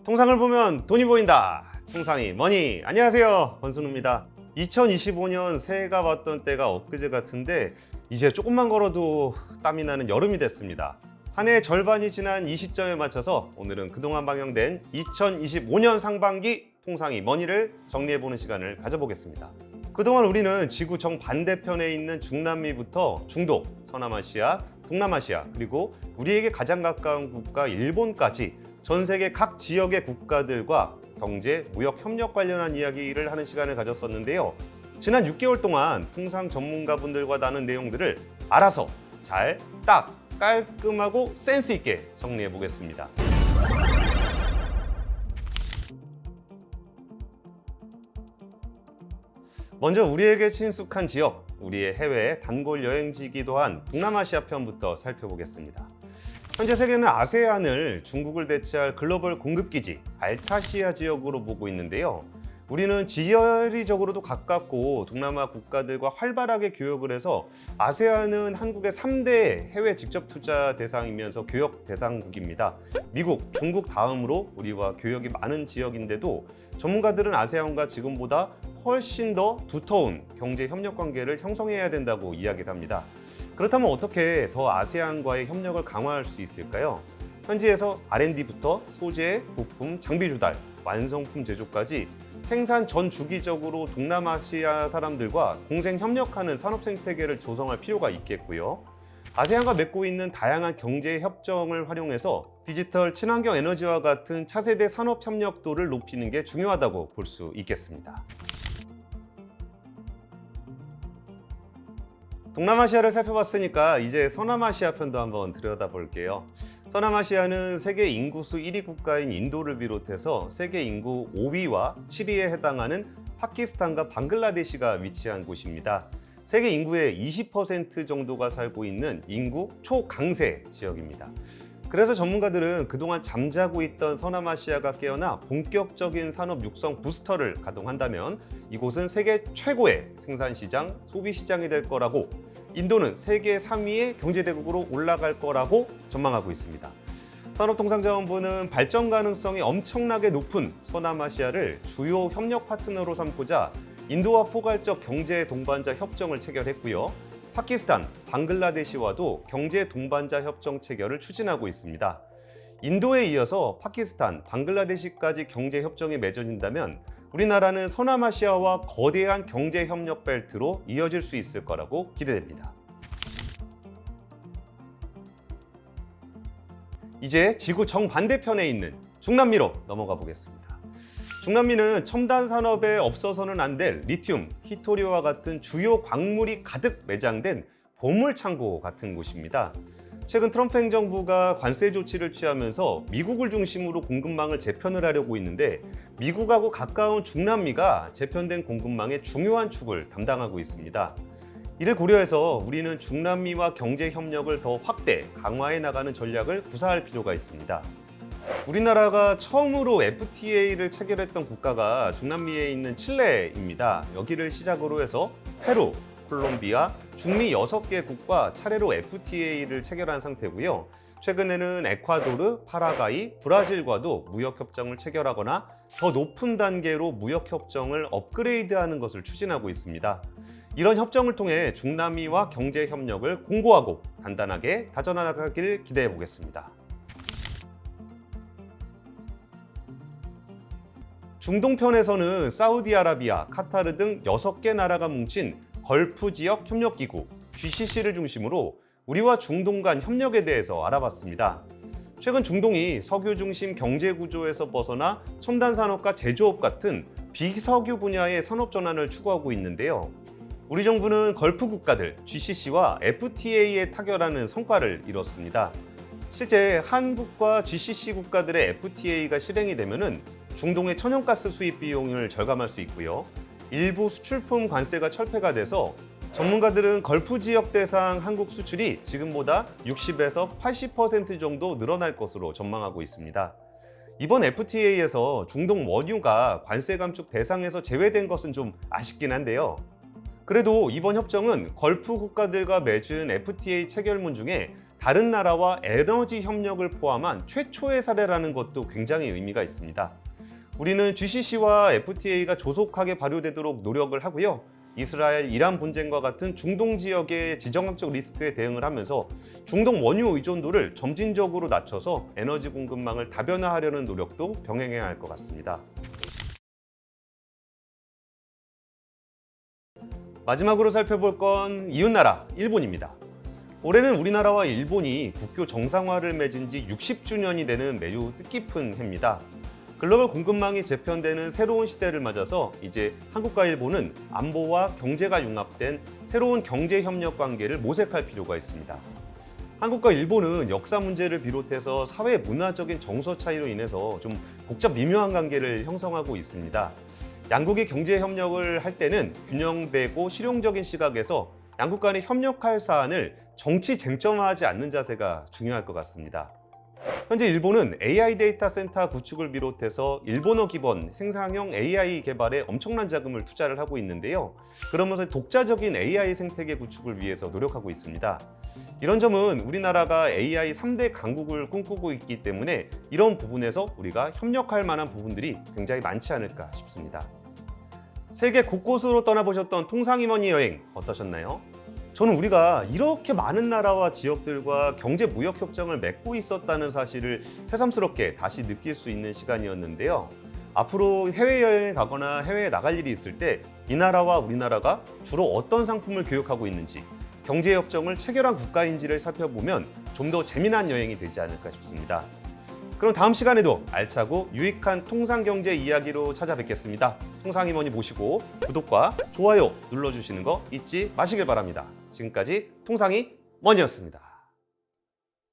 통상을 보면 돈이 보인다. 통상이 머니. 안녕하세요, 권순우입니다. 2025년 새해가 왔던 때가 엊그제 같은데 이제 조금만 걸어도 땀이 나는 여름이 됐습니다. 한 해 절반이 지난 이 시점에 맞춰서 오늘은 그동안 방영된 2025년 상반기 통상이 머니를 정리해보는 시간을 가져보겠습니다. 그동안 우리는 지구 정반대편에 있는 중남미부터 중동, 서남아시아, 동남아시아, 그리고 우리에게 가장 가까운 국가 일본까지 전 세계 각 지역의 국가들과 경제, 무역 협력 관련한 이야기를 하는 시간을 가졌었는데요. 지난 6개월 동안 통상 전문가분들과 나눈 내용들을 알아서 잘, 딱, 깔끔하고 센스 있게 정리해 보겠습니다. 먼저 우리에게 친숙한 지역, 우리의 해외 단골 여행지이기도 한 동남아시아 편부터 살펴보겠습니다. 현재 세계는 아세안을 중국을 대체할 글로벌 공급기지 알타시아 지역으로 보고 있는데요. 우리는 지리적으로도 가깝고 동남아 국가들과 활발하게 교역을 해서 아세안은 한국의 3대 해외 직접 투자 대상이면서 교역 대상국입니다. 미국, 중국 다음으로 우리와 교역이 많은 지역인데도 전문가들은 아세안과 지금보다 훨씬 더 두터운 경제 협력 관계를 형성해야 된다고 이야기를 합니다. 그렇다면 어떻게 더 아세안과의 협력을 강화할 수 있을까요? 현지에서 R&D부터 소재, 부품, 장비 조달, 완성품 제조까지 생산 전 주기적으로 동남아시아 사람들과 공생 협력하는 산업 생태계를 조성할 필요가 있겠고요. 아세안과 맺고 있는 다양한 경제 협정을 활용해서 디지털, 친환경 에너지와 같은 차세대 산업 협력도를 높이는 게 중요하다고 볼 수 있겠습니다. 동남아시아를 살펴봤으니까 이제 서남아시아 편도 한번 들여다볼게요. 서남아시아는 세계 인구수 1위 국가인 인도를 비롯해서 세계 인구 5위와 7위에 해당하는 파키스탄과 방글라데시가 위치한 곳입니다. 세계 인구의 20% 정도가 살고 있는 인구 초강세 지역입니다. 그래서 전문가들은 그동안 잠자고 있던 서남아시아가 깨어나 본격적인 산업 육성 부스터를 가동한다면 이곳은 세계 최고의 생산시장, 소비시장이 될 거라고, 인도는 세계 3위의 경제대국으로 올라갈 거라고 전망하고 있습니다. 산업통상자원부는 발전 가능성이 엄청나게 높은 서남아시아를 주요 협력 파트너로 삼고자 인도와 포괄적 경제 동반자 협정을 체결했고요. 파키스탄, 방글라데시와도 경제 동반자 협정 체결을 추진하고 있습니다. 인도에 이어서 파키스탄, 방글라데시까지 경제 협정이 맺어진다면 우리나라는 서남아시아와 거대한 경제 협력 벨트로 이어질 수 있을 거라고 기대됩니다. 이제 지구 정반대편에 있는 중남미로 넘어가 보겠습니다. 중남미는 첨단 산업에 없어서는 안 될 리튬, 히토리와 같은 주요 광물이 가득 매장된 보물창고 같은 곳입니다. 최근 트럼프 행정부가 관세 조치를 취하면서 미국을 중심으로 공급망을 재편을 하려고 있는데 미국하고 가까운 중남미가 재편된 공급망의 중요한 축을 담당하고 있습니다. 이를 고려해서 우리는 중남미와 경제 협력을 더 확대, 강화해 나가는 전략을 구사할 필요가 있습니다. 우리나라가 처음으로 FTA를 체결했던 국가가 중남미에 있는 칠레입니다. 여기를 시작으로 해서 페루, 콜롬비아, 중미 6개국과 차례로 FTA를 체결한 상태고요. 최근에는 에콰도르, 파라과이, 브라질과도 무역협정을 체결하거나 더 높은 단계로 무역협정을 업그레이드하는 것을 추진하고 있습니다. 이런 협정을 통해 중남미와 경제협력을 공고하고 단단하게 다져나가길 기대해 보겠습니다. 중동편에서는 사우디아라비아, 카타르 등 6개 나라가 뭉친 걸프 지역 협력기구 GCC를 중심으로 우리와 중동 간 협력에 대해서 알아봤습니다. 최근 중동이 석유 중심 경제 구조에서 벗어나 첨단 산업과 제조업 같은 비석유 분야의 산업 전환을 추구하고 있는데요. 우리 정부는 걸프 국가들 GCC와 FTA에 타결하는 성과를 이뤘습니다. 실제 한국과 GCC 국가들의 FTA가 실행이 되면은 중동의 천연가스 수입 비용을 절감할 수 있고요. 일부 수출품 관세가 철폐가 돼서 전문가들은 걸프 지역 대상 한국 수출이 지금보다 60에서 80% 정도 늘어날 것으로 전망하고 있습니다. 이번 FTA에서 중동 원유가 관세 감축 대상에서 제외된 것은 좀 아쉽긴 한데요. 그래도 이번 협정은 걸프 국가들과 맺은 FTA 체결문 중에 다른 나라와 에너지 협력을 포함한 최초의 사례라는 것도 굉장히 의미가 있습니다. 우리는 GCC와 FTA가 조속하게 발효되도록 노력을 하고요. 이스라엘, 이란 분쟁과 같은 중동 지역의 지정학적 리스크에 대응을 하면서 중동 원유 의존도를 점진적으로 낮춰서 에너지 공급망을 다변화하려는 노력도 병행해야 할 것 같습니다. 마지막으로 살펴볼 건 이웃나라 일본입니다. 올해는 우리나라와 일본이 국교 정상화를 맺은 지 60주년이 되는 매우 뜻깊은 해입니다. 글로벌 공급망이 재편되는 새로운 시대를 맞아서 이제 한국과 일본은 안보와 경제가 융합된 새로운 경제협력 관계를 모색할 필요가 있습니다. 한국과 일본은 역사 문제를 비롯해서 사회 문화적인 정서 차이로 인해서 좀 복잡 미묘한 관계를 형성하고 있습니다. 양국이 경제협력을 할 때는 균형되고 실용적인 시각에서 양국 간에 협력할 사안을 정치 쟁점화하지 않는 자세가 중요할 것 같습니다. 현재 일본은 AI 데이터 센터 구축을 비롯해서 일본어 기반 생산형 AI 개발에 엄청난 자금을 투자를 하고 있는데요. 그러면서 독자적인 AI 생태계 구축을 위해서 노력하고 있습니다. 이런 점은 우리나라가 AI 3대 강국을 꿈꾸고 있기 때문에 이런 부분에서 우리가 협력할 만한 부분들이 굉장히 많지 않을까 싶습니다. 세계 곳곳으로 떠나보셨던 통상이머니 여행 어떠셨나요? 저는 우리가 이렇게 많은 나라와 지역들과 경제 무역 협정을 맺고 있었다는 사실을 새삼스럽게 다시 느낄 수 있는 시간이었는데요. 앞으로 해외여행에 가거나 해외에 나갈 일이 있을 때 이 나라와 우리나라가 주로 어떤 상품을 교역하고 있는지, 경제협정을 체결한 국가인지를 살펴보면 좀 더 재미난 여행이 되지 않을까 싶습니다. 그럼 다음 시간에도 알차고 유익한 통상경제 이야기로 찾아뵙겠습니다. 통상이머니 모시고 구독과 좋아요 눌러주시는 거 잊지 마시길 바랍니다. 지금까지 통상이머니였습니다.